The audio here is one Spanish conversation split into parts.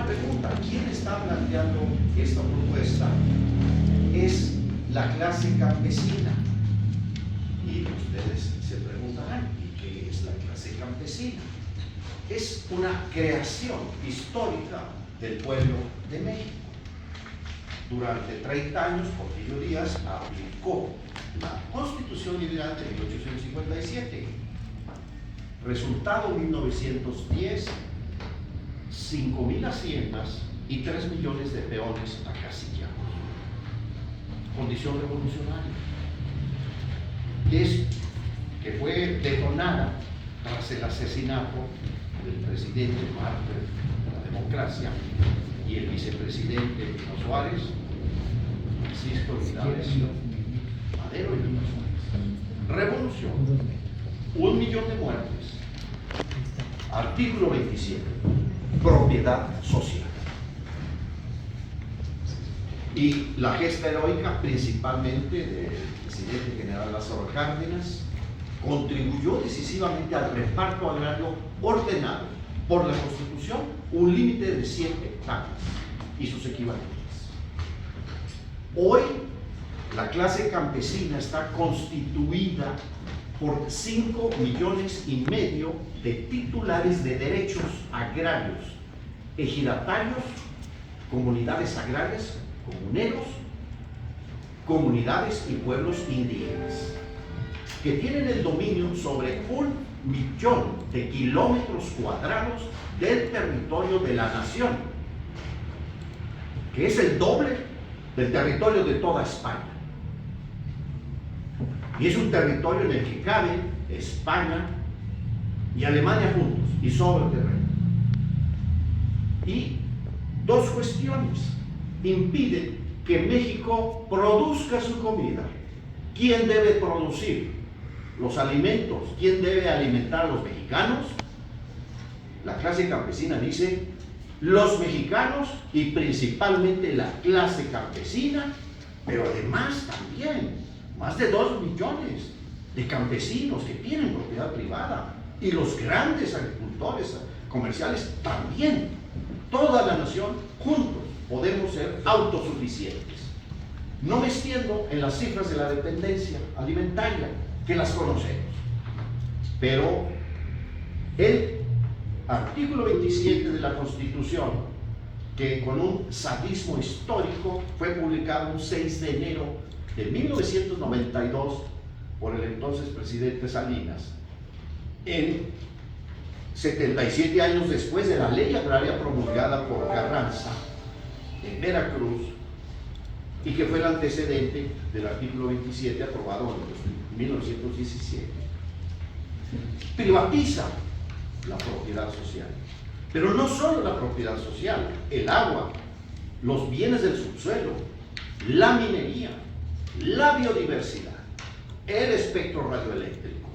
pregunta: ¿quién está planteando esta propuesta? Es la clase campesina. Y ustedes se preguntarán: ¿y qué es la clase campesina? Es una creación histórica del pueblo de México. Durante 30 años, Porfirio Díaz aplicó la Constitución Liberal de 1857. Resultado: 1910, 5,000 haciendas y 3 millones de peones acasillados. Condición revolucionaria. Es que fue detonada tras el asesinato del presidente mártir de la democracia y el vicepresidente Pino Suárez, Francisco Linares Madero y Pino Suárez. Revolución. 1 millón de muertes. Artículo 27. Propiedad social. Y la gesta heroica, principalmente del presidente general Lázaro Cárdenas, contribuyó decisivamente al reparto agrario ordenado por la Constitución, un límite de 100 hectáreas y sus equivalentes. Hoy, la clase campesina está constituida por 5,5 millones de titulares de derechos agrarios, ejidatarios, comunidades agrarias, comuneros, comunidades y pueblos indígenas, que tienen el dominio sobre 1 millón de kilómetros cuadrados del territorio de la nación, que es el doble del territorio de toda España. Y es un territorio en el que caben España y Alemania juntos y sobre el terreno. Y dos cuestiones impiden que México produzca su comida. ¿Quién debe producir los alimentos? ¿Quién debe alimentar a los mexicanos? La clase campesina dice: los mexicanos, y principalmente la clase campesina, pero además también más de 2 millones de campesinos que tienen propiedad privada, y los grandes agricultores comerciales también. Toda la nación juntos podemos ser autosuficientes. No me extiendo en las cifras de la dependencia alimentaria, que las conocemos, pero el artículo 27 de la Constitución, que con un sadismo histórico fue publicado un 6 de enero de 1992 por el entonces presidente Salinas, en 77 años después de la ley agraria promulgada por Carranza en Veracruz, y que fue el antecedente del artículo 27 aprobado en 1917. Privatiza la propiedad social, pero no solo la propiedad social: el agua, los bienes del subsuelo, la minería, la biodiversidad, el espectro radioeléctrico.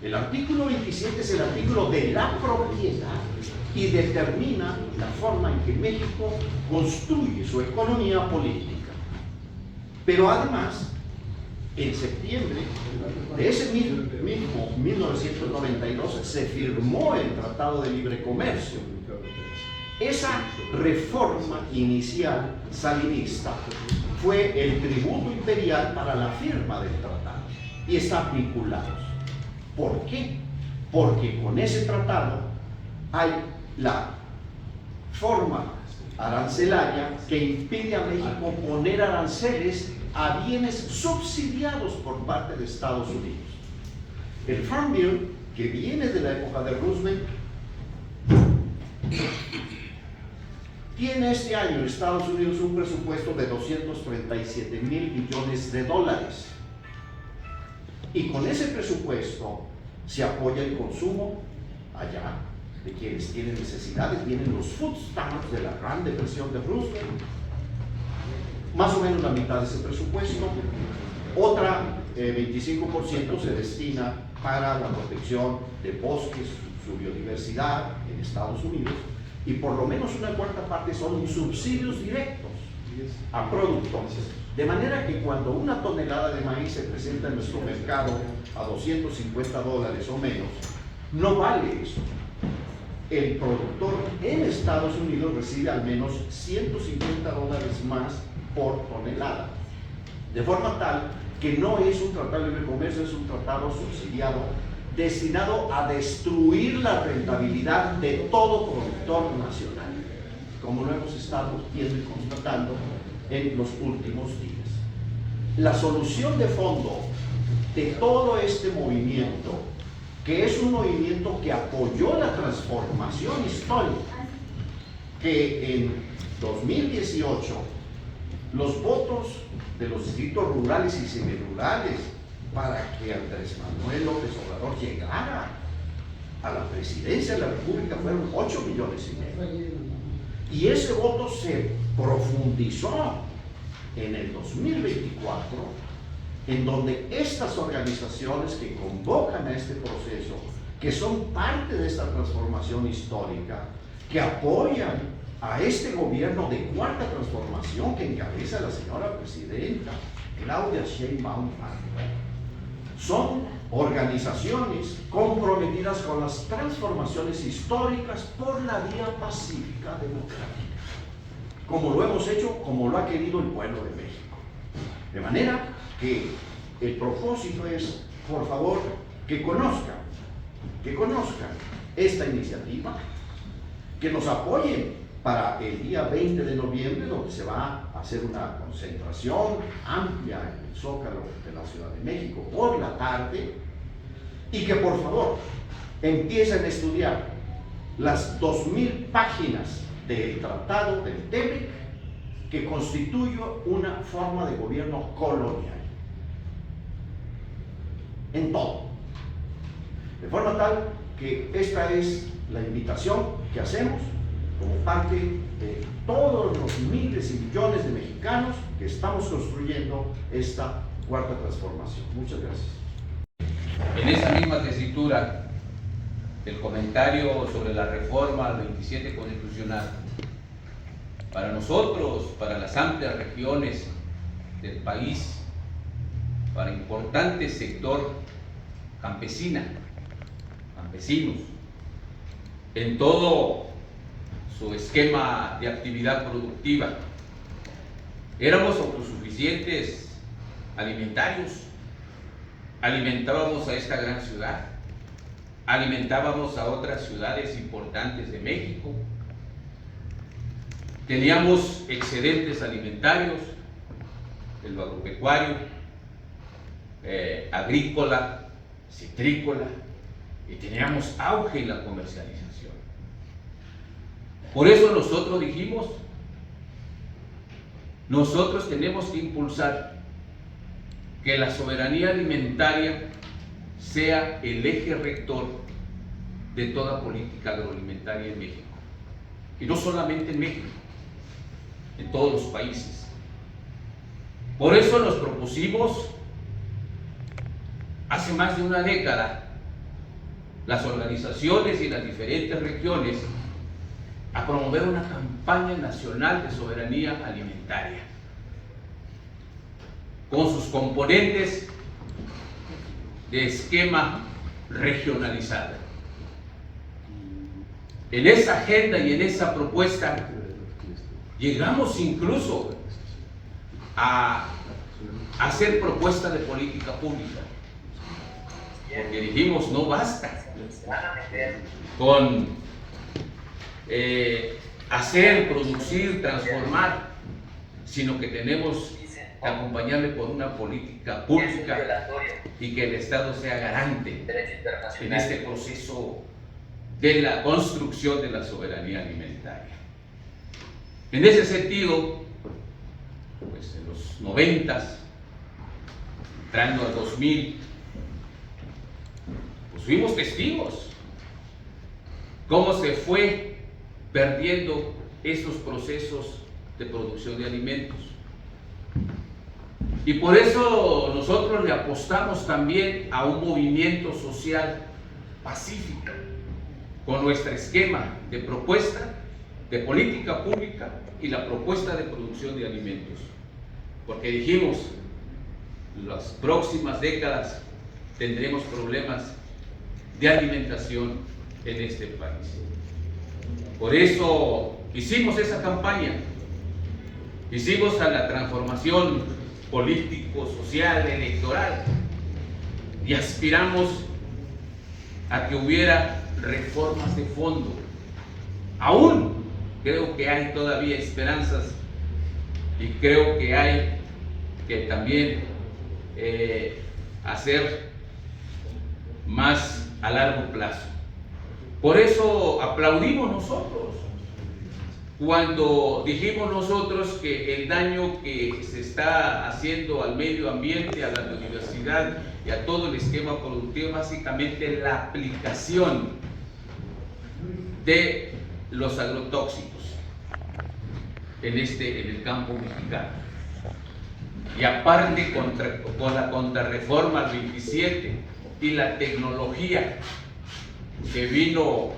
El artículo 27 es el artículo de la propiedad y determina la forma en que México construye su economía política. Pero además, en septiembre de ese mismo 1992 se firmó el Tratado de Libre Comercio. Esa reforma inicial salinista fue el tributo imperial para la firma del tratado y están vinculados. ¿Por qué? Porque con ese tratado hay la forma arancelaria que impide a México poner aranceles a bienes subsidiados por parte de Estados Unidos. El Farm Bill, que viene de la época de Roosevelt, tiene este año en Estados Unidos un presupuesto de 237,000 millones de dólares. Y con ese presupuesto se apoya el consumo allá de quienes tienen necesidades. Vienen los food stamps de la Gran Depresión de Roosevelt, más o menos la mitad de ese presupuesto. Otra 25% se destina para la protección de bosques, su biodiversidad en Estados Unidos, y por lo menos una cuarta parte son subsidios directos a productores. De manera que cuando una tonelada de maíz se presenta en nuestro mercado a $250 o menos, no vale eso. el productor en Estados Unidos recibe al menos $150 más por tonelada. De forma tal que no es un tratado de libre comercio, es un tratado subsidiado destinado a destruir la rentabilidad de todo productor nacional, como lo hemos estado viendo y constatando en los últimos días. La solución de fondo de todo este movimiento, que es un movimiento que apoyó la transformación histórica, que en 2018 los votos de los distritos rurales y semirurales para que Andrés Manuel López Obrador llegara a la presidencia de la República fueron 8,5 millones. Y ese voto se profundizó en el 2024, en donde estas organizaciones que convocan a este proceso, que son parte de esta transformación histórica, que apoyan a este gobierno de cuarta transformación que encabeza la señora presidenta Claudia Sheinbaum Pardo, son organizaciones comprometidas con las transformaciones históricas por la vía pacífica democrática, como lo hemos hecho, como lo ha querido el pueblo de México. De manera que el propósito es, por favor, que conozcan esta iniciativa, que nos apoyen para el día 20 de noviembre, donde se va a hacer una concentración amplia en el Zócalo de la Ciudad de México por la tarde, y que por favor empiecen a estudiar las 2,000 páginas del Tratado del TEMEC, que constituye una forma de gobierno colonial en todo. De forma tal que esta es la invitación que hacemos como parte de todos los miles y millones de mexicanos que estamos construyendo esta cuarta transformación. Muchas gracias. En esa misma tesitura, el comentario sobre la reforma al 27 constitucional, para nosotros, para las amplias regiones del país, para importante sector campesinos, en todo su esquema de actividad productiva, éramos autosuficientes alimentarios, alimentábamos a esta gran ciudad, alimentábamos a otras ciudades importantes de México, teníamos excedentes alimentarios, el agropecuario, agrícola, citrícola, y teníamos auge en la comercialización. Por eso nosotros dijimos, nosotros tenemos que impulsar que la soberanía alimentaria sea el eje rector de toda política agroalimentaria en México. Y no solamente en México, en todos los países. Por eso nos propusimos hace más de una década, las organizaciones y las diferentes regiones, a promover una campaña nacional de soberanía alimentaria, con sus componentes de esquema regionalizado. En esa agenda y en esa propuesta llegamos incluso a hacer propuesta de política pública, porque dijimos, no basta con hacer, producir, transformar, sino que tenemos que acompañarle por una política pública y que el Estado sea garante en este proceso de la construcción de la soberanía alimentaria. En ese sentido, pues en los 90, entrando al 2000, pues fuimos testigos cómo se fue perdiendo esos procesos de producción de alimentos. Y por eso nosotros le apostamos también a un movimiento social pacífico, con nuestro esquema de propuesta de política pública y la propuesta de producción de alimentos. Porque dijimos, las próximas décadas tendremos problemas de alimentación en este país. Por eso hicimos esa campaña, hicimos a la transformación político, social, electoral, y aspiramos a que hubiera reformas de fondo. Aún creo que hay todavía esperanzas y creo que hay que también hacer más a largo plazo. Por eso aplaudimos nosotros cuando dijimos nosotros que el daño que se está haciendo al medio ambiente, a la biodiversidad y a todo el esquema productivo, básicamente la aplicación de los agrotóxicos en el campo mexicano. Y aparte con la contrarreforma 27 y la tecnología que vino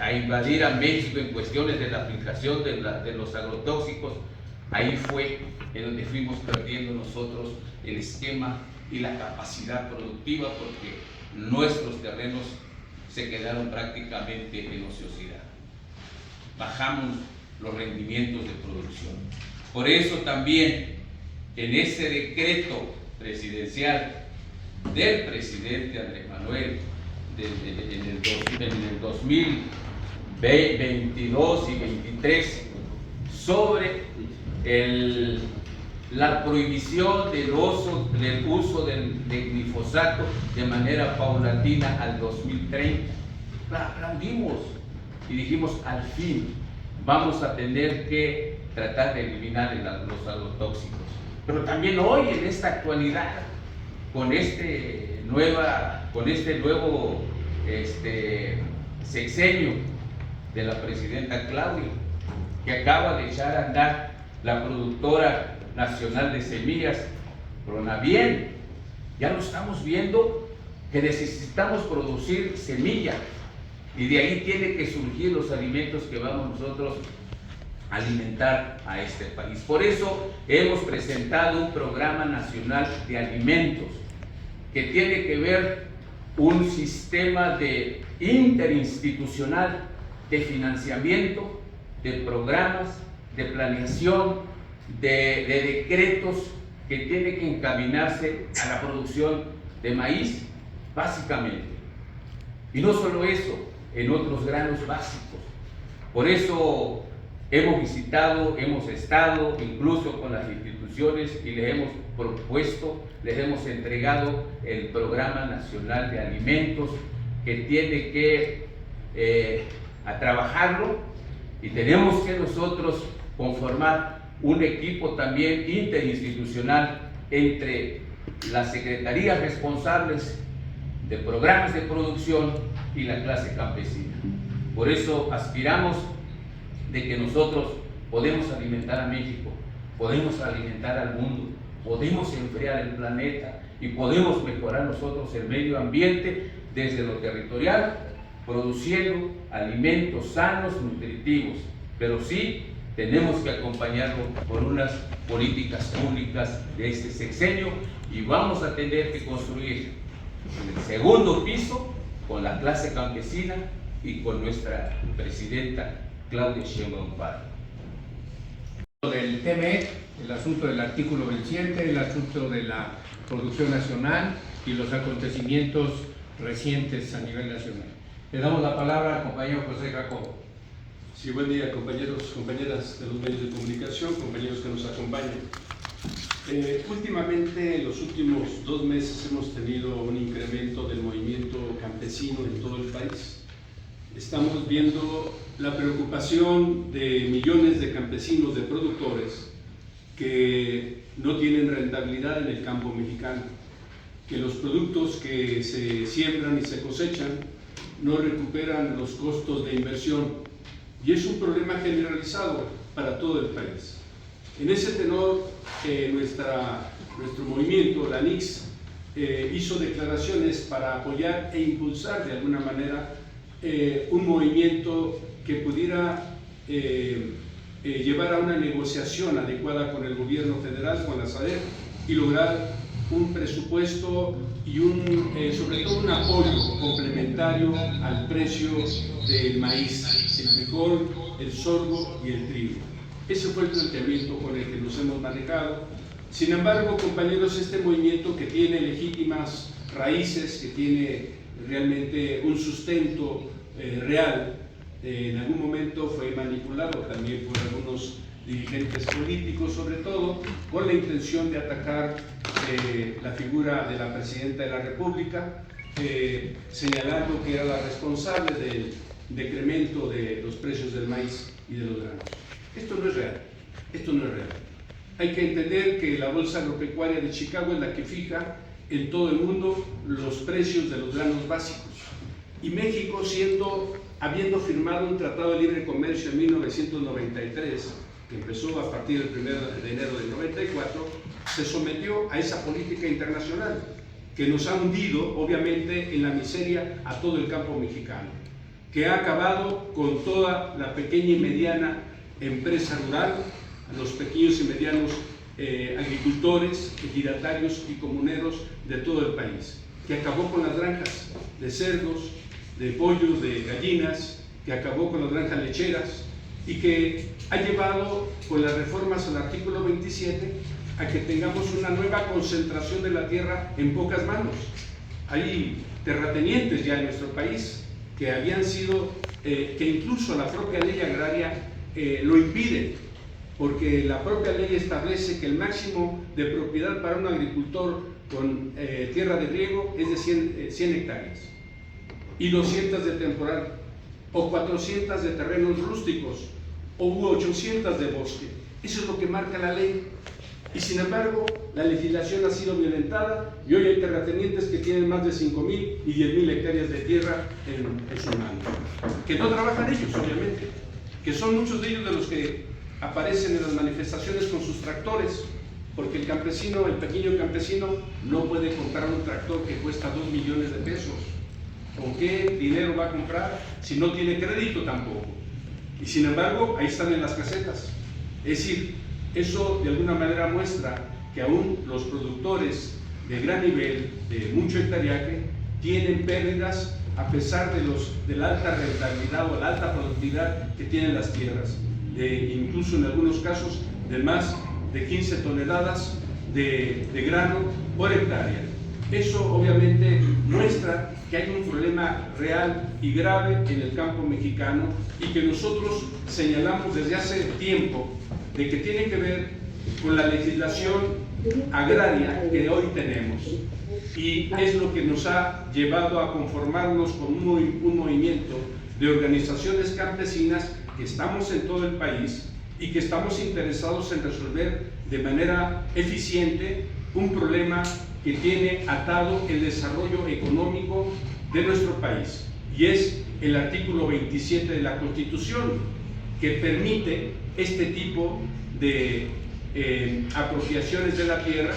a invadir a México en cuestiones de la aplicación de los agrotóxicos, ahí fue en donde fuimos perdiendo nosotros el esquema y la capacidad productiva, porque nuestros terrenos se quedaron prácticamente en ociosidad. Bajamos los rendimientos de producción. Por eso también en ese decreto presidencial del presidente Andrés Manuel en el 2022 y 23 sobre la prohibición del uso de glifosato de manera paulatina al 2030. La aplaudimos y dijimos, al fin vamos a tener que tratar de eliminar los agrotóxicos. Pero también hoy, en esta actualidad, con este nuevo sexenio de la presidenta Claudia, que acaba de echar a andar la productora nacional de semillas, Pronavien, ya lo estamos viendo que necesitamos producir semilla, y de ahí tienen que surgir los alimentos que vamos nosotros a alimentar a este país. Por eso hemos presentado un programa nacional de alimentos que tiene que ver un sistema interinstitucional de financiamiento, de programas, de planeación, de decretos que tiene que encaminarse a la producción de maíz, básicamente. Y no solo eso, en otros granos básicos. Por eso hemos estado incluso con las instituciones y les hemos propuesto, les hemos entregado el Programa Nacional de Alimentos, que tiene que a trabajarlo, y tenemos que nosotros conformar un equipo también interinstitucional entre las secretarías responsables de programas de producción y la clase campesina. Por eso aspiramos de que nosotros podemos alimentar a México, podemos alimentar al mundo, podemos enfriar el planeta y podemos mejorar nosotros el medio ambiente desde lo territorial, produciendo alimentos sanos, nutritivos, pero sí tenemos que acompañarlo con unas políticas públicas de este sexenio, y vamos a tener que construir el segundo piso con la clase campesina y con nuestra presidenta Claudia Sheinbaum Pardo. Del TME, el asunto del artículo venciente, el asunto de la producción nacional y los acontecimientos recientes a nivel nacional. Le damos la palabra al compañero José Jacobo. Sí, buen día, compañeros, compañeras de los medios de comunicación, compañeros que nos acompañan. Últimamente, en los últimos 2 meses, hemos tenido un incremento del movimiento campesino en todo el país. Estamos viendo la preocupación de millones de campesinos, de productores, que no tienen rentabilidad en el campo mexicano, que los productos que se siembran y se cosechan no recuperan los costos de inversión, y es un problema generalizado para todo el país. En ese tenor, nuestro movimiento, la NICS, hizo declaraciones para apoyar e impulsar de alguna manera un movimiento que pudiera llevar a una negociación adecuada con el gobierno federal, con la SADER, y lograr un presupuesto y sobre todo un apoyo complementario al precio del maíz, el frijol, el sorgo y el trigo. Ese fue el planteamiento con el que nos hemos manejado. Sin embargo, compañeros, este movimiento que tiene legítimas raíces, que tiene realmente un sustento real, en algún momento fue manipulado también por algunos dirigentes políticos, sobre todo con la intención de atacar la figura de la Presidenta de la República, señalando que era la responsable del decremento de los precios del maíz y de los granos. Esto no es real, esto no es real. Hay que entender que la Bolsa Agropecuaria de Chicago es la que fija en todo el mundo los precios de los granos básicos. Y México, habiendo firmado un tratado de libre comercio en 1993, que empezó a partir del 1 de enero del 94, se sometió a esa política internacional que nos ha hundido, obviamente, en la miseria a todo el campo mexicano, que ha acabado con toda la pequeña y mediana empresa rural, los pequeños y medianos agricultores, ejidatarios y comuneros de todo el país, que acabó con las granjas de cerdos, de pollos, de gallinas, que acabó con las granjas lecheras y que ha llevado con las reformas al artículo 27 a que tengamos una nueva concentración de la tierra en pocas manos. Hay terratenientes ya en nuestro país que habían sido, que incluso la propia ley agraria lo impide, porque la propia ley establece que el máximo de propiedad para un agricultor con tierra de riego es de 100 hectáreas y 200 de temporal, o 400 de terrenos rústicos, o 800 de bosque. Eso es lo que marca la ley. Y sin embargo, la legislación ha sido violentada y hoy hay terratenientes que tienen más de 5.000 y 10.000 hectáreas de tierra en sus manos. Que no trabajan ellos, obviamente, que son muchos de ellos de los que aparecen en las manifestaciones con sus tractores, porque el campesino, el pequeño campesino, no puede comprar un tractor que cuesta 2 millones de pesos. ¿Con qué dinero va a comprar si no tiene crédito tampoco? Y sin embargo, ahí están en las casetas. Es decir, eso de alguna manera muestra que aún los productores de gran nivel, de mucho hectareaje, tienen pérdidas a pesar de la alta rentabilidad o la alta productividad que tienen las tierras, incluso en algunos casos de más de 15 toneladas de grano por hectárea. Eso obviamente muestra que hay un problema real y grave en el campo mexicano y que nosotros señalamos desde hace tiempo de que tiene que ver con la legislación agraria que hoy tenemos, y es lo que nos ha llevado a conformarnos con un movimiento de organizaciones campesinas que estamos en todo el país y que estamos interesados en resolver de manera eficiente un problema que tiene atado el desarrollo económico de nuestro país, y es el artículo 27 de la Constitución, que permite este tipo de apropiaciones de la tierra,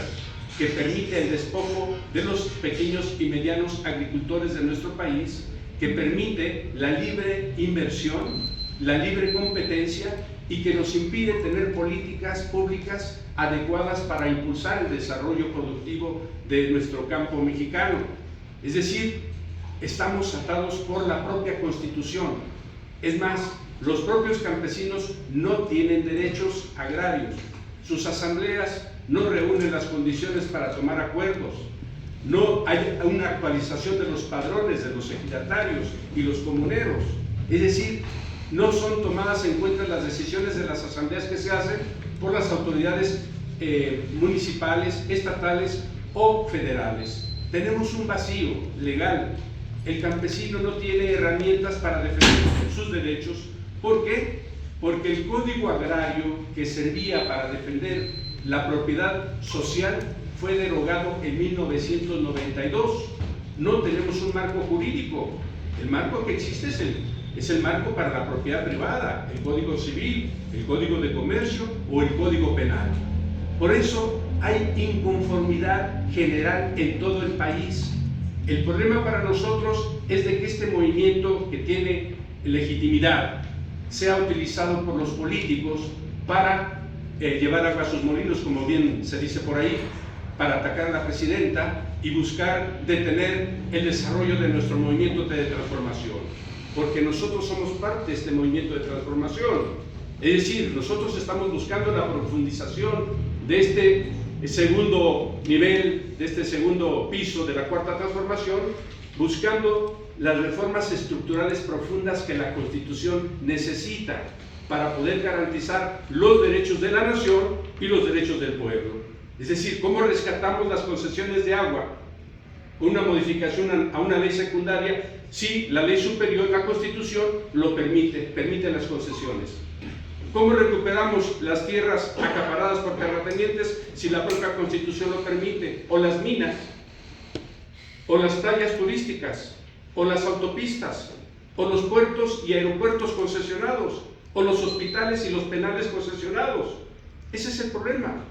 que permite el despojo de los pequeños y medianos agricultores de nuestro país, que permite la libre inversión, la libre competencia, y que nos impide tener políticas públicas adecuadas para impulsar el desarrollo productivo de nuestro campo mexicano. Es decir, estamos atados por la propia Constitución. Es más, los propios campesinos no tienen derechos agrarios. Sus asambleas no reúnen las condiciones para tomar acuerdos. No hay una actualización de los padrones de los ejidatarios y los comuneros. Es decir, no son tomadas en cuenta las decisiones de las asambleas que se hacen por las autoridades municipales, estatales o federales. Tenemos un vacío legal. El campesino no tiene herramientas para defender sus derechos. ¿Por qué? Porque el Código Agrario que servía para defender la propiedad social fue derogado en 1992. No tenemos un marco jurídico. El marco que existe es el marco para la propiedad privada, el Código Civil, el Código de Comercio o el Código Penal. Por eso hay inconformidad general en todo el país. El problema para nosotros es de que este movimiento, que tiene legitimidad, sea utilizado por los políticos para llevar agua a sus molinos, como bien se dice por ahí, para atacar a la presidenta y buscar detener el desarrollo de nuestro movimiento de transformación, porque nosotros somos parte de este movimiento de transformación. Es decir, nosotros estamos buscando la profundización de este segundo nivel, de este segundo piso de la cuarta transformación, buscando las reformas estructurales profundas que la Constitución necesita para poder garantizar los derechos de la nación y los derechos del pueblo. Es decir, cómo rescatamos las concesiones de agua, una modificación a una ley secundaria, si la ley superior, la Constitución, lo permite las concesiones. ¿Cómo recuperamos las tierras acaparadas por terratenientes si la propia Constitución lo permite? O las minas, o las playas turísticas, o las autopistas, o los puertos y aeropuertos concesionados, o los hospitales y los penales concesionados. Ese es el problema.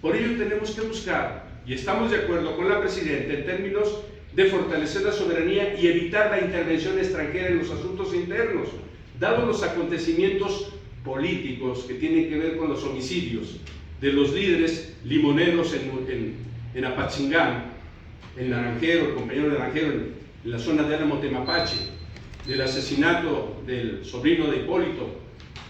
Por ello tenemos que buscar, y estamos de acuerdo con la Presidenta en términos de fortalecer la soberanía y evitar la intervención extranjera en los asuntos internos, dados los acontecimientos políticos que tienen que ver con los homicidios de los líderes limoneros en Apatzingán, en Naranjero, el compañero Naranjero, en la zona de Álamo Temapache, del asesinato del sobrino de Hipólito,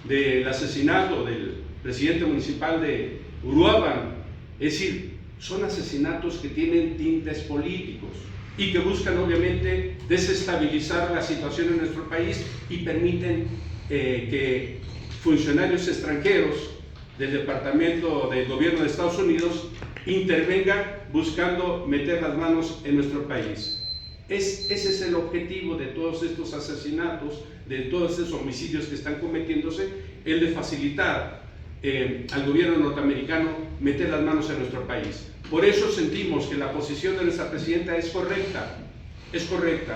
del asesinato del presidente municipal de Uruapan. Es decir, son asesinatos que tienen tintes políticos y que buscan obviamente desestabilizar la situación en nuestro país y permiten que funcionarios extranjeros del Departamento del Gobierno de Estados Unidos intervengan buscando meter las manos en nuestro país. Ese es el objetivo de todos estos asesinatos, de todos estos homicidios que están cometiéndose, el de facilitar al gobierno norteamericano meter las manos en nuestro país. Por eso sentimos que la posición de nuestra presidenta es correcta,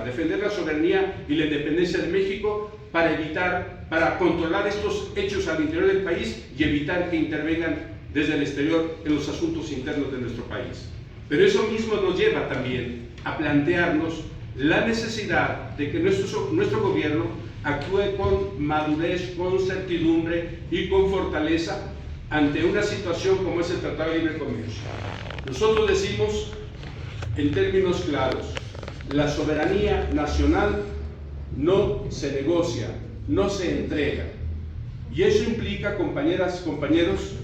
defender la soberanía y la independencia de México para controlar estos hechos al interior del país y evitar que intervengan desde el exterior en los asuntos internos de nuestro país. Pero eso mismo nos lleva también a plantearnos la necesidad de que nuestro gobierno actúe con madurez, con certidumbre y con fortaleza ante una situación como es el Tratado de Libre Comercio. Nosotros decimos en términos claros, la soberanía nacional no se negocia, no se entrega. Y eso implica, compañeras, compañeros,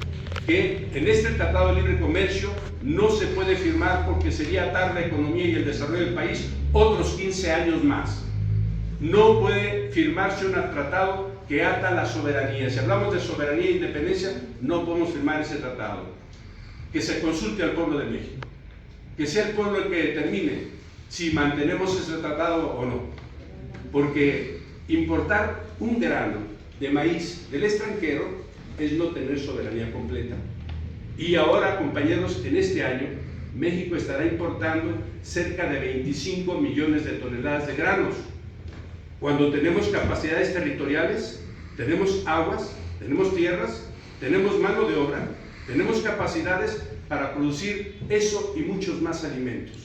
que en este Tratado de Libre Comercio no se puede firmar porque sería atar la economía y el desarrollo del país otros 15 años más. No puede firmarse un tratado que ata la soberanía. Si hablamos de soberanía e independencia, no podemos firmar ese tratado. Que se consulte al pueblo de México. Que sea el pueblo el que determine si mantenemos ese tratado o no. Porque importar un grano de maíz del extranjero es no tener soberanía completa. Y ahora, compañeros, en este año, México estará importando cerca de 25 millones de toneladas de granos. Cuando tenemos capacidades territoriales, tenemos aguas, tenemos tierras, tenemos mano de obra, tenemos capacidades para producir eso y muchos más alimentos.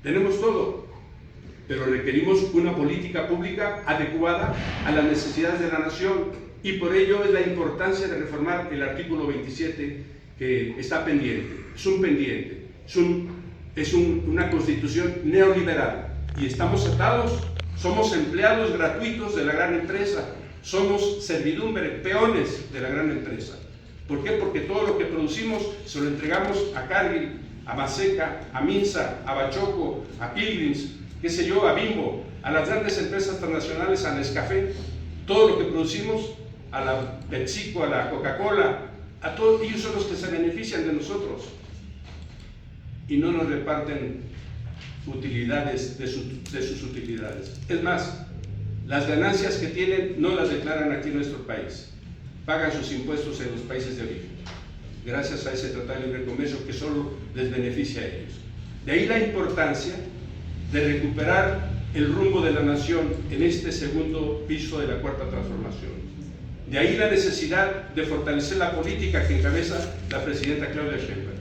Tenemos todo, pero requerimos una política pública adecuada a las necesidades de la nación y por ello es la importancia de reformar el artículo 27 que está pendiente. Es un pendiente, es una constitución neoliberal y estamos atados. Somos empleados gratuitos de la gran empresa, somos servidumbre, peones de la gran empresa. ¿Por qué? Porque todo lo que producimos se lo entregamos a Cargill, a Maseca, a Minsa, a Bachoco, a Pilgrims, qué sé yo, a Bimbo, a las grandes empresas transnacionales, a Nescafé. Todo lo que producimos, a la PepsiCo, a la Coca-Cola, a todos ellos son los que se benefician de nosotros y no nos reparten utilidades de sus utilidades. Es más, las ganancias que tienen no las declaran aquí en nuestro país, pagan sus impuestos en los países de origen, gracias a ese Tratado de Libre Comercio que solo les beneficia a ellos. De ahí la importancia de recuperar el rumbo de la nación en este segundo piso de la cuarta transformación. De ahí la necesidad de fortalecer la política que encabeza la presidenta Claudia Sheinbaum.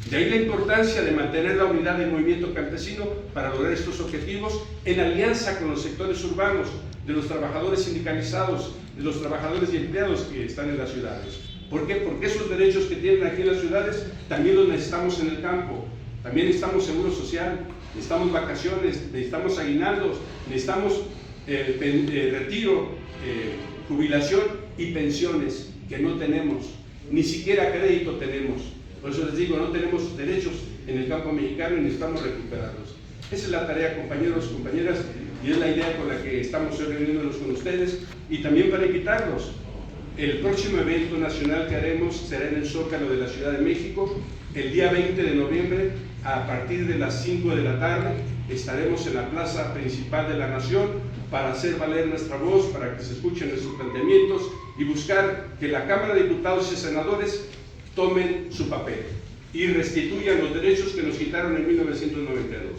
De ahí la importancia de mantener la unidad del movimiento campesino para lograr estos objetivos en alianza con los sectores urbanos, de los trabajadores sindicalizados, de los trabajadores y empleados que están en las ciudades. ¿Por qué? Porque esos derechos que tienen aquí en las ciudades también los necesitamos en el campo. También necesitamos seguro social, necesitamos vacaciones, necesitamos aguinaldos, necesitamos retiro, jubilación y pensiones que no tenemos, ni siquiera crédito tenemos. Por eso les digo, no tenemos derechos en el campo mexicano y necesitamos recuperarlos. Esa es la tarea, compañeros, compañeras, y es la idea con la que estamos reuniéndonos con ustedes, y también para invitarlos. El próximo evento nacional que haremos será en el Zócalo de la Ciudad de México, el día 20 de noviembre, a partir de las 5 de la tarde, estaremos en la plaza principal de la Nación para hacer valer nuestra voz, para que se escuchen nuestros planteamientos y buscar que la Cámara de Diputados y Senadores tomen su papel y restituyan los derechos que nos quitaron en 1992.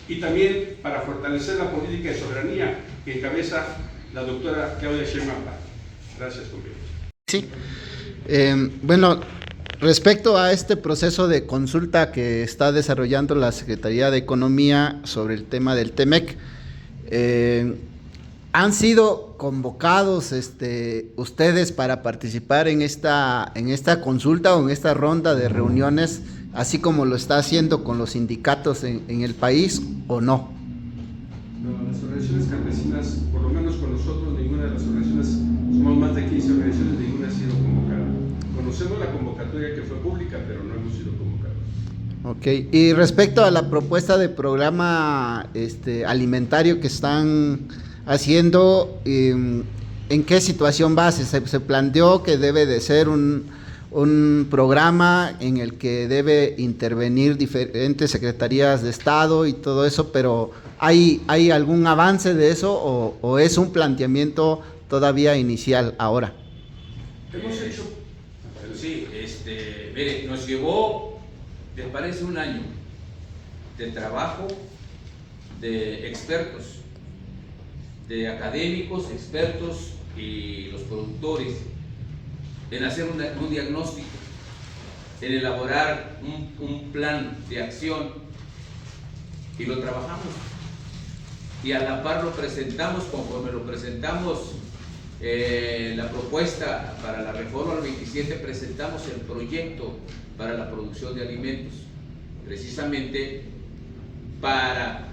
Y también para fortalecer la política de soberanía que encabeza la doctora Claudia Sheinbaum. Gracias, compañeros. Sí. Bueno, respecto a este proceso de consulta que está desarrollando la Secretaría de Economía sobre el tema del TEMEC, ¿han sido convocados ustedes para participar en esta consulta o en esta ronda de reuniones, así como lo está haciendo con los sindicatos en el país, o no? No, las organizaciones campesinas, por lo menos con nosotros, ninguna de las organizaciones, somos más de 15 organizaciones, ninguna ha sido convocada. Conocemos la convocatoria que fue pública, pero no hemos sido convocados. Ok, y respecto a la propuesta de programa alimentario que están haciendo, ¿en qué situación va? Se planteó que debe de ser un programa en el que debe intervenir diferentes secretarías de Estado y todo eso, pero ¿hay algún avance de eso o es un planteamiento todavía inicial ahora? Hemos hecho... Sí, mire, nos llevó, ¿les parece un año de trabajo de expertos, de académicos, expertos y los productores, en hacer un diagnóstico, en elaborar un plan de acción, y lo trabajamos? Y a la par lo presentamos, conforme lo presentamos la propuesta para la reforma del 27, presentamos el proyecto para la producción de alimentos, precisamente para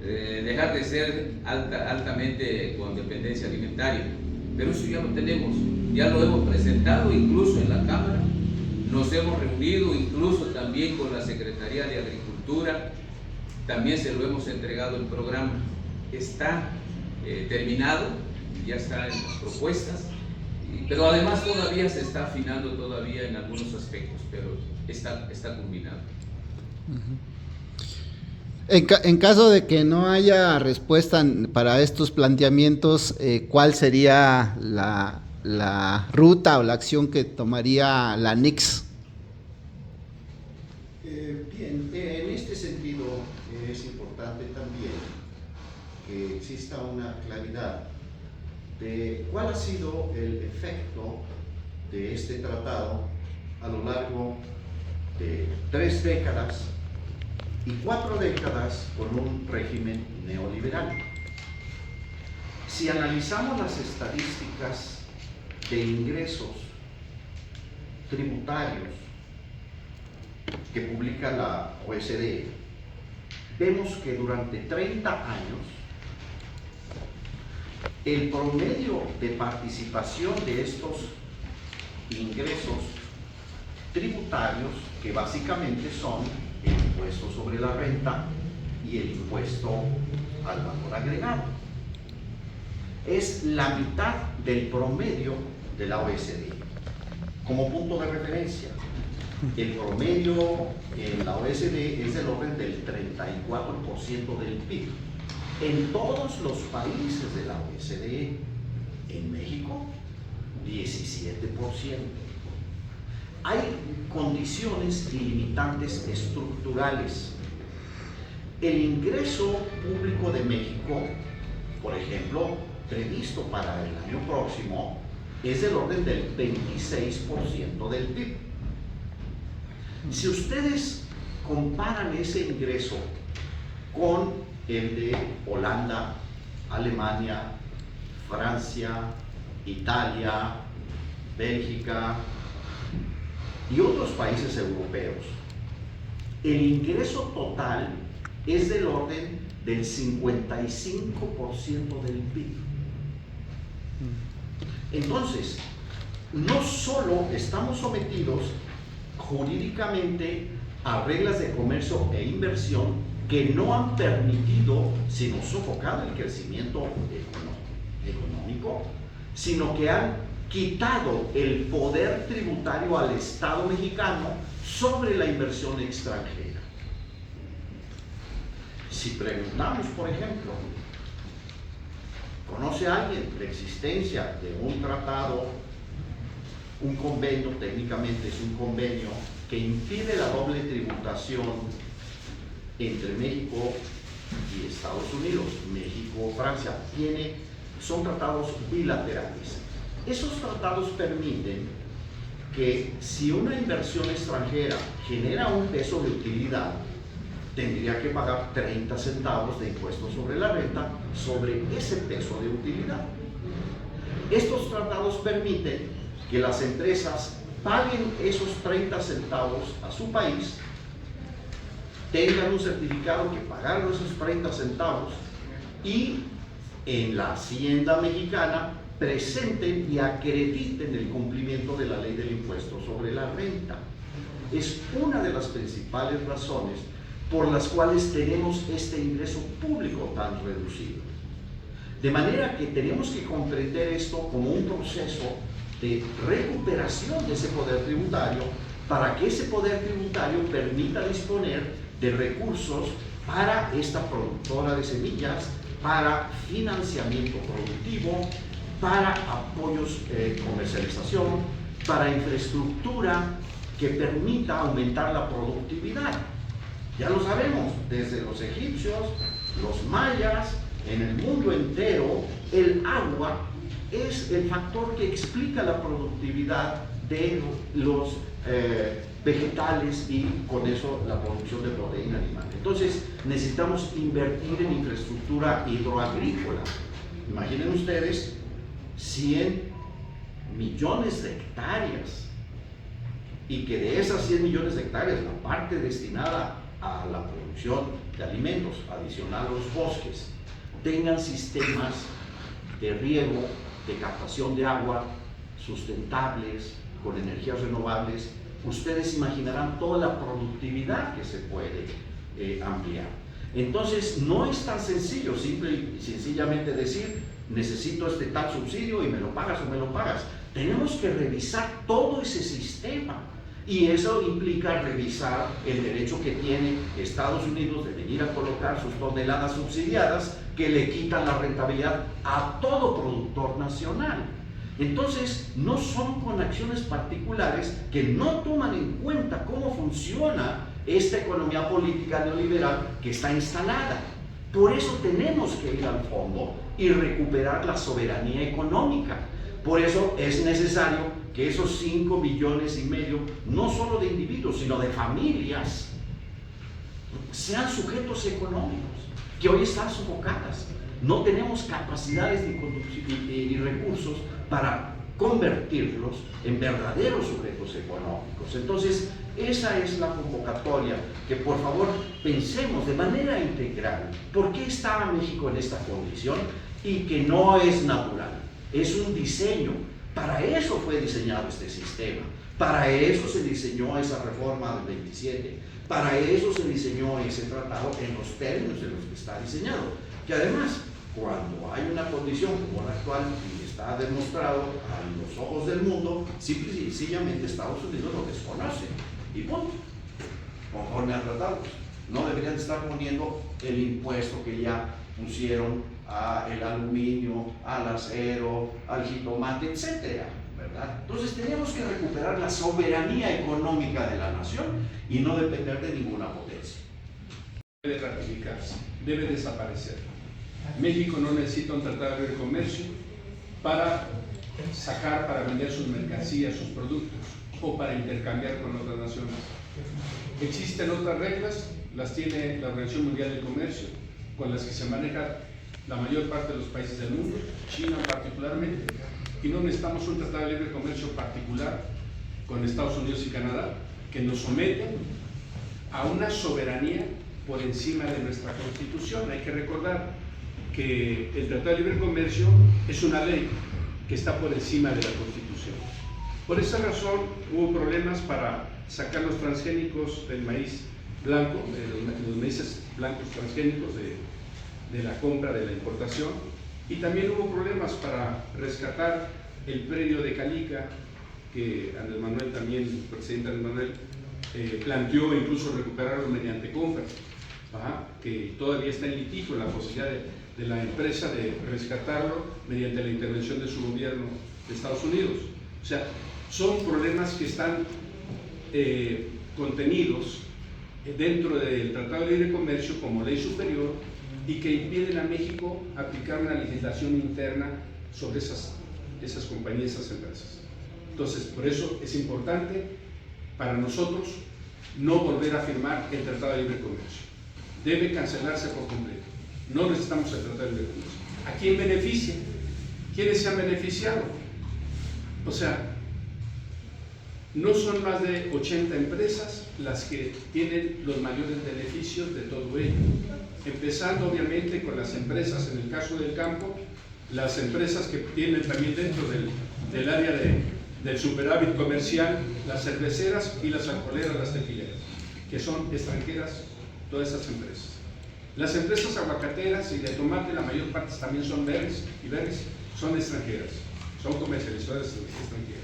dejar de ser altamente con dependencia alimentaria. Pero eso ya lo tenemos, ya lo hemos presentado incluso en la Cámara, nos hemos reunido incluso también con la Secretaría de Agricultura, también se lo hemos entregado el programa, está terminado, ya está en las propuestas, pero además todavía se está afinando todavía en algunos aspectos, pero está culminado. En caso de que no haya respuesta para estos planteamientos, ¿cuál sería la ruta o la acción que tomaría la NICS? Bien, en este sentido es importante también que exista una claridad de cuál ha sido el efecto de este tratado a lo largo de 3 décadas y 4 décadas con un régimen neoliberal. Si analizamos las estadísticas de ingresos tributarios que publica la OECD, vemos que durante 30 años el promedio de participación de estos ingresos tributarios, que básicamente son el impuesto sobre la renta y el impuesto al valor agregado, es la mitad del promedio de la OECD. Como punto de referencia, el promedio en la OECD es del orden del 34% del PIB. En todos los países de la OECD, en México, 17%. Hay condiciones y limitantes estructurales. El ingreso público de México, por ejemplo, previsto para el año próximo, es del orden del 26% del PIB. Si ustedes comparan ese ingreso con el de Holanda, Alemania, Francia, Italia, Bélgica y otros países europeos, el ingreso total es del orden del 55% del PIB. Entonces, no solo estamos sometidos jurídicamente a reglas de comercio e inversión que no han permitido, sino sofocado el crecimiento económico, sino que han quitado el poder tributario al Estado mexicano sobre la inversión extranjera. Si preguntamos, por ejemplo, ¿conoce alguien la existencia de un tratado, un convenio? Técnicamente es un convenio que impide la doble tributación entre México y Estados Unidos. México, Francia, son tratados bilaterales. Esos tratados permiten que si una inversión extranjera genera un peso de utilidad, tendría que pagar 30 centavos de impuestos sobre la renta sobre ese peso de utilidad. Estos tratados permiten que las empresas paguen esos 30 centavos a su país, tengan un certificado que pagaron esos 30 centavos y en la Hacienda mexicana presenten y acrediten el cumplimiento de la ley del impuesto sobre la renta. Es una de las principales razones por las cuales tenemos este ingreso público tan reducido. De manera que tenemos que comprender esto como un proceso de recuperación de ese poder tributario para que ese poder tributario permita disponer de recursos para esta productora de semillas, para financiamiento productivo, para apoyos comercialización, para infraestructura que permita aumentar la productividad. Ya lo sabemos, desde los egipcios, los mayas, en el mundo entero, el agua es el factor que explica la productividad de los vegetales y con eso la producción de proteína animal. Entonces necesitamos invertir en infraestructura hidroagrícola. Imaginen ustedes 100 millones de hectáreas y que de esas 100 millones de hectáreas la parte destinada a la producción de alimentos adicional a los bosques tengan sistemas de riego, de captación de agua sustentables, con energías renovables. Ustedes imaginarán toda la productividad que se puede ampliar. Entonces no es tan sencillo simple y sencillamente decir necesito este tal subsidio y me lo pagas o me lo pagas. Tenemos que revisar todo ese sistema y eso implica revisar el derecho que tiene Estados Unidos de venir a colocar sus toneladas subsidiadas que le quitan la rentabilidad a todo productor nacional. Entonces, no son con acciones particulares que no toman en cuenta cómo funciona esta economía política neoliberal que está instalada. Por eso tenemos que ir al fondo y recuperar la soberanía económica. Por eso es necesario que esos 5,5 millones, no solo de individuos, sino de familias, sean sujetos económicos, que hoy están sofocadas. No tenemos capacidades ni recursos para convertirlos en verdaderos sujetos económicos. Entonces, esa es la convocatoria, que por favor pensemos de manera integral por qué está México en esta condición y que no es natural, es un diseño. Para eso fue diseñado este sistema, para eso se diseñó esa reforma del 27, para eso se diseñó ese tratado en los términos en los que está diseñado, que además cuando hay una condición como la actual y está demostrado a los ojos del mundo, simple y sencillamente Estados Unidos lo desconoce y punto, conforme al tratado. No deberían estar poniendo el impuesto que ya pusieron al aluminio, al acero, al jitomate, etcétera, ¿verdad? Entonces tenemos que recuperar la soberanía económica de la nación y no depender de ninguna potencia. Debe ratificarse, debe desaparecer. México no necesita un tratado de libre comercio para vender sus mercancías, sus productos o para intercambiar con otras naciones. Existen otras reglas, las tiene la Organización Mundial del Comercio, con las que se maneja la mayor parte de los países del mundo, China particularmente, y no necesitamos un tratado de libre comercio particular con Estados Unidos y Canadá que nos someten a una soberanía por encima de nuestra Constitución. Hay que recordar que el Tratado de Libre Comercio es una ley que está por encima de la Constitución. Por esa razón hubo problemas para sacar los transgénicos del maíz blanco, los maíces blancos transgénicos de la compra, de la importación, y también hubo problemas para rescatar el predio de Calica, que Andrés Manuel también, el presidente Andrés Manuel, planteó incluso recuperarlo mediante compra, que todavía está en litigio la posibilidad de la empresa de rescatarlo mediante la intervención de su gobierno de Estados Unidos. O sea, son problemas que están contenidos dentro del Tratado de Libre Comercio como ley superior y que impiden a México aplicar una legislación interna sobre esas compañías, esas empresas. Entonces, por eso es importante para nosotros no volver a firmar el Tratado de Libre Comercio. Debe cancelarse por completo. No necesitamos el Tratado de Libre Comercio. ¿A quién beneficia? ¿Quiénes se han beneficiado? O sea, no son más de 80 empresas las que tienen los mayores beneficios de todo ello. Empezando obviamente con las empresas, en el caso del campo, las empresas que tienen también dentro del área del superávit comercial, las cerveceras y las alcoholeras, las tequileras, que son extranjeras, todas esas empresas. Las empresas aguacateras y de tomate, la mayor parte también son berries, y berries son extranjeras, son comercializadoras extranjeras.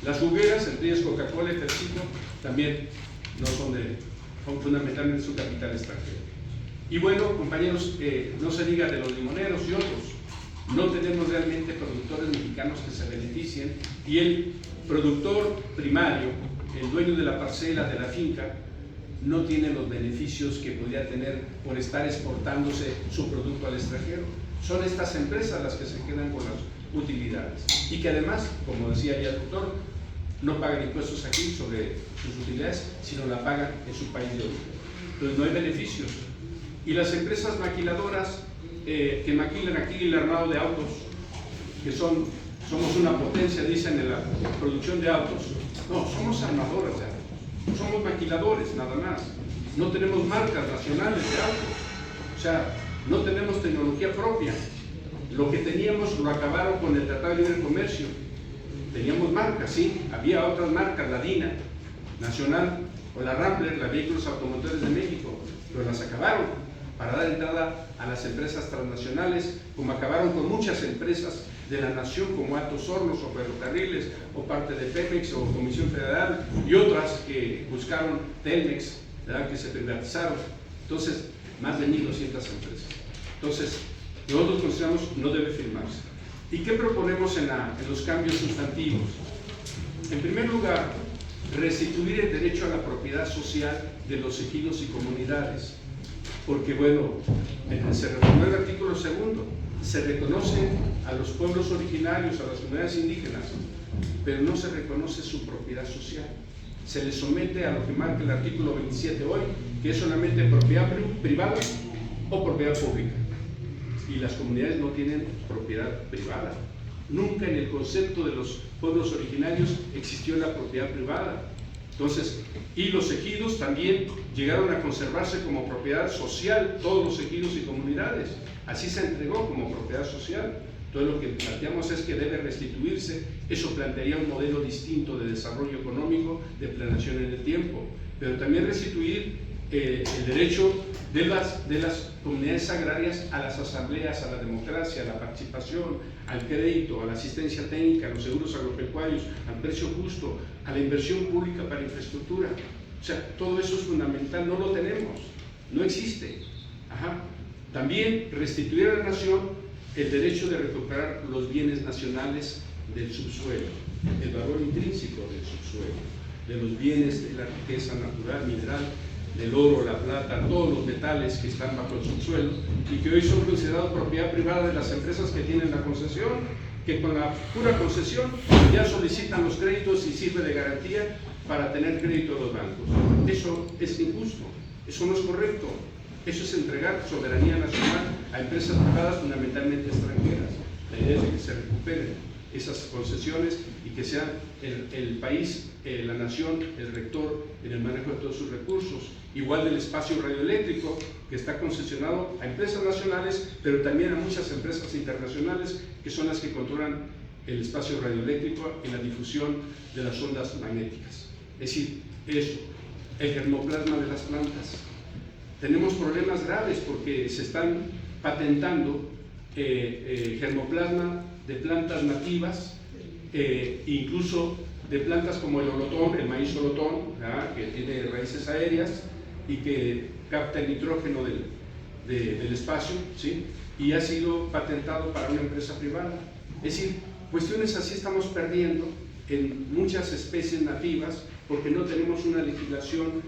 Las jugueras, entre ellas Coca-Cola y PepsiCo, también no son fundamentalmente su capital extranjero. Y bueno, compañeros, no se diga de los limoneros y otros, no tenemos realmente productores mexicanos que se beneficien, y el productor primario, el dueño de la parcela, de la finca, no tiene los beneficios que podría tener por estar exportándose su producto al extranjero. Son estas empresas las que se quedan con las utilidades y que además, como decía ya el doctor, no pagan impuestos aquí sobre sus utilidades, sino la pagan en su país de origen. Entonces no hay beneficios. Y las empresas maquiladoras que maquilan aquí el armado de autos, que somos una potencia, dicen, en la producción de autos. No, somos armadores de autos, somos maquiladores nada más. No tenemos marcas nacionales de autos, o sea, no tenemos tecnología propia. Lo que teníamos lo acabaron con el Tratado de Libre Comercio. Teníamos marcas, sí, había otras marcas, la DINA, Nacional, o la Rambler, la Vehículos Automotores de México, pero las acabaron para dar entrada a las empresas transnacionales, como acabaron con muchas empresas de la nación, como Altos Hornos o Ferrocarriles, o parte de Pemex o Comisión Federal, y otras que buscaron Telmex, ¿verdad?, que se privatizaron. Entonces, más de 1.200 empresas. Entonces, nosotros consideramos no debe firmarse. ¿Y qué proponemos en los cambios sustantivos? En primer lugar, restituir el derecho a la propiedad social de los ejidos y comunidades, porque bueno, se reformó el artículo 2, se reconoce a los pueblos originarios, a las comunidades indígenas, pero no se reconoce su propiedad social. Se les somete a lo que marca el artículo 27 hoy, que es solamente propiedad privada o propiedad pública. Y las comunidades no tienen propiedad privada. Nunca en el concepto de los pueblos originarios existió la propiedad privada. Entonces, y los ejidos también llegaron a conservarse como propiedad social, todos los ejidos y comunidades. Así se entregó como propiedad social. Entonces, lo que planteamos es que debe restituirse. Eso plantearía un modelo distinto de desarrollo económico, de planeación en el tiempo. Pero también restituir el derecho de las comunidades agrarias a las asambleas, a la democracia, a la participación, al crédito, a la asistencia técnica, a los seguros agropecuarios, al precio justo, a la inversión pública para infraestructura. O sea, todo eso es fundamental, no lo tenemos, no existe. También restituir a la nación el derecho de recuperar los bienes nacionales del subsuelo, el valor intrínseco del subsuelo, de los bienes de la riqueza natural, mineral, del oro, la plata, todos los metales que están bajo el subsuelo y que hoy son considerados propiedad privada de las empresas que tienen la concesión, que con la pura concesión ya solicitan los créditos y sirve de garantía para tener crédito de los bancos. Eso es injusto, eso no es correcto, eso es entregar soberanía nacional a empresas privadas fundamentalmente extranjeras. La idea es de que se recuperen. esas concesiones y que sea el país, la nación, el rector en el manejo de todos sus recursos. Igual del espacio radioeléctrico, que está concesionado a empresas nacionales, pero también a muchas empresas internacionales que son las que controlan el espacio radioeléctrico en la difusión de las ondas magnéticas. Es decir, eso, el germoplasma de las plantas. Tenemos problemas graves porque se están patentando germoplasma de plantas nativas, incluso de plantas como el olotón, el maíz olotón, que tiene raíces aéreas y que capta el nitrógeno del espacio, ¿sí? Y ha sido patentado para una empresa privada. Es decir, cuestiones así estamos perdiendo en muchas especies nativas porque no tenemos una legislación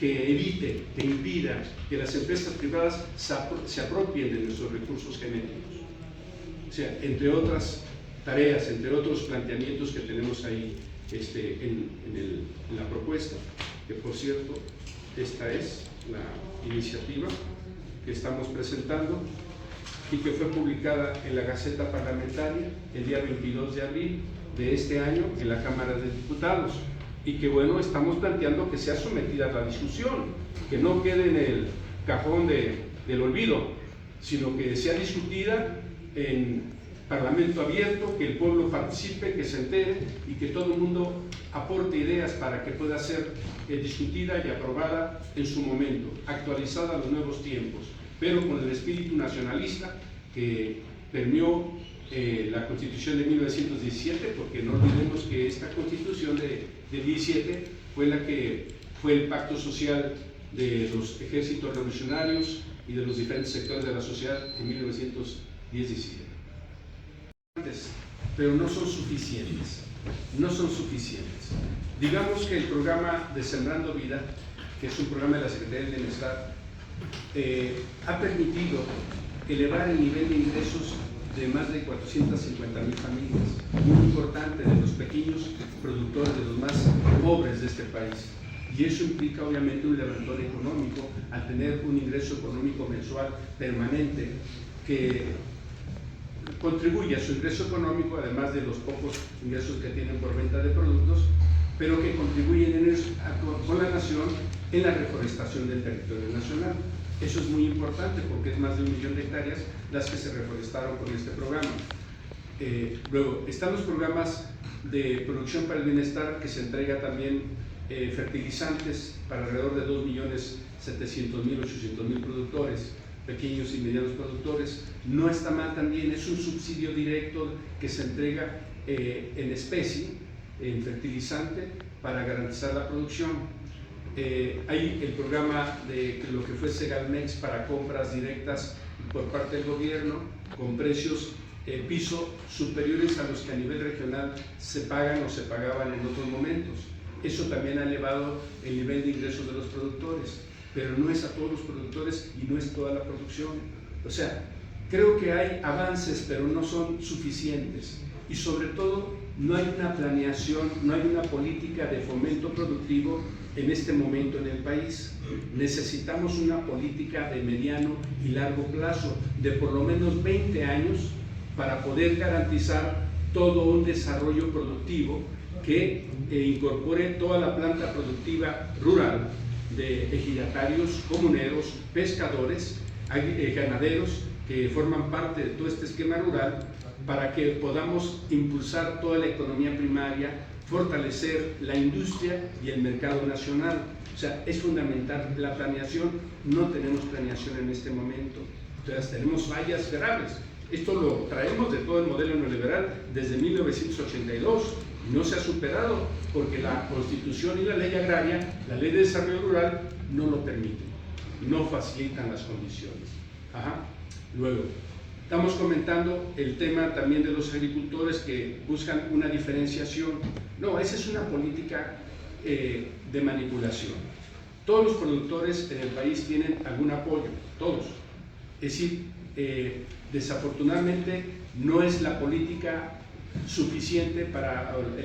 que evite, que impida que las empresas privadas se apropien de nuestros recursos genéticos. O sea, entre otras tareas, entre otros planteamientos que tenemos ahí en la propuesta, que por cierto, esta es la iniciativa que estamos presentando y que fue publicada en la Gaceta Parlamentaria el día 22 de abril de este año en la Cámara de Diputados. Y que bueno, estamos planteando que sea sometida a la discusión, que no quede en el cajón del olvido, sino que sea discutida en parlamento abierto, que el pueblo participe, que se entere y que todo el mundo aporte ideas para que pueda ser discutida y aprobada en su momento, actualizada a los nuevos tiempos, pero con el espíritu nacionalista que permeó la Constitución de 1917, porque no olvidemos que esta Constitución de 17 fue la que fue el pacto social de los ejércitos revolucionarios y de los diferentes sectores de la sociedad en 1917. Pero no son suficientes, no son suficientes. Digamos que el programa de Sembrando Vida, que es un programa de la Secretaría del Bienestar, ha permitido elevar el nivel de ingresos de más de 450,000 familias, muy importante, de los pequeños productores, de los más pobres de este país. Y eso implica obviamente un levantón económico al tener un ingreso económico mensual permanente que contribuye a su ingreso económico, además de los pocos ingresos que tienen por venta de productos, pero que contribuyen con la nación en la reforestación del territorio nacional. Eso es muy importante porque es más de 1 millón de hectáreas las que se reforestaron con este programa. Luego, están los programas de producción para el bienestar, que se entrega también fertilizantes para alrededor de 2.700.000, 800.000 productores, pequeños y medianos productores. No está mal también, es un subsidio directo que se entrega en especie, en fertilizante, para garantizar la producción. Hay el programa de lo que fue Segalmex para compras directas por parte del gobierno con precios piso superiores a los que a nivel regional se pagan o se pagaban en otros momentos. Eso también ha elevado el nivel de ingresos de los productores, pero no es a todos los productores y no es toda la producción. O sea, creo que hay avances, pero no son suficientes. Y sobre todo, no hay una planeación, no hay una política de fomento productivo en este momento en el país. Necesitamos una política de mediano y largo plazo, de por lo menos 20 años, para poder garantizar todo un desarrollo productivo que incorpore toda la planta productiva rural de ejidatarios, comuneros, pescadores, ganaderos que forman parte de todo este esquema rural, para que podamos impulsar toda la economía primaria, fortalecer la industria y el mercado nacional. O sea, es fundamental la planeación. No tenemos planeación en este momento. Entonces tenemos fallas graves. Esto lo traemos de todo el modelo neoliberal desde 1982 y no se ha superado porque la Constitución y la Ley Agraria, la Ley de Desarrollo Rural, no lo permiten, no facilitan las condiciones. Luego, estamos comentando el tema también de los agricultores que buscan una diferenciación. No, esa es una política de manipulación. Todos los productores en el país tienen algún apoyo, todos. Es decir, desafortunadamente no es la política suficiente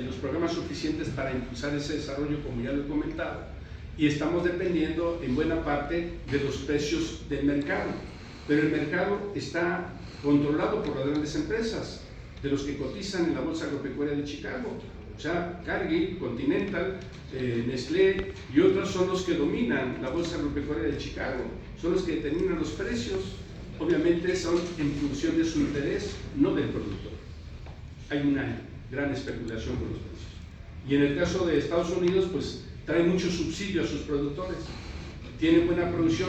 los programas suficientes para impulsar ese desarrollo, como ya lo he comentado, y estamos dependiendo en buena parte de los precios del mercado, pero el mercado está controlado por las grandes empresas. de los que cotizan en la Bolsa Agropecuaria de Chicago. O sea, Cargill, Continental, Nestlé y otros son los que dominan la Bolsa Agropecuaria de Chicago, son los que determinan los precios. Obviamente son en función de su interés, no del productor. Hay una gran especulación con los precios. Y en el caso de Estados Unidos, pues trae mucho subsidio a sus productores. Tienen buena producción,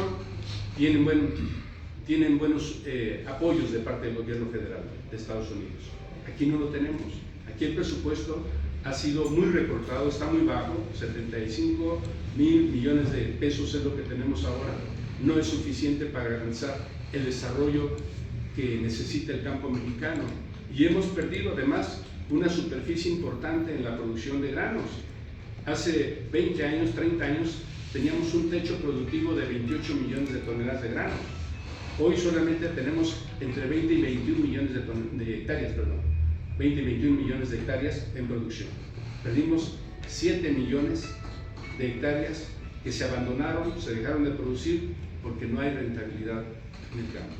tienen buenos apoyos de parte del gobierno federal de Estados Unidos. Aquí no lo tenemos. Aquí el presupuesto ha sido muy recortado, está muy bajo, 75,000 millones de pesos es lo que tenemos ahora. No es suficiente para garantizar el desarrollo que necesita el campo mexicano. Y hemos perdido además una superficie importante en la producción de granos. Hace 20 años, 30 años, teníamos un techo productivo de 28 millones de toneladas de granos. Hoy solamente tenemos entre 20 y 21 millones de hectáreas, 20 y 21 millones de hectáreas en producción. Perdimos 7 millones de hectáreas que se abandonaron, se dejaron de producir porque no hay rentabilidad en el campo.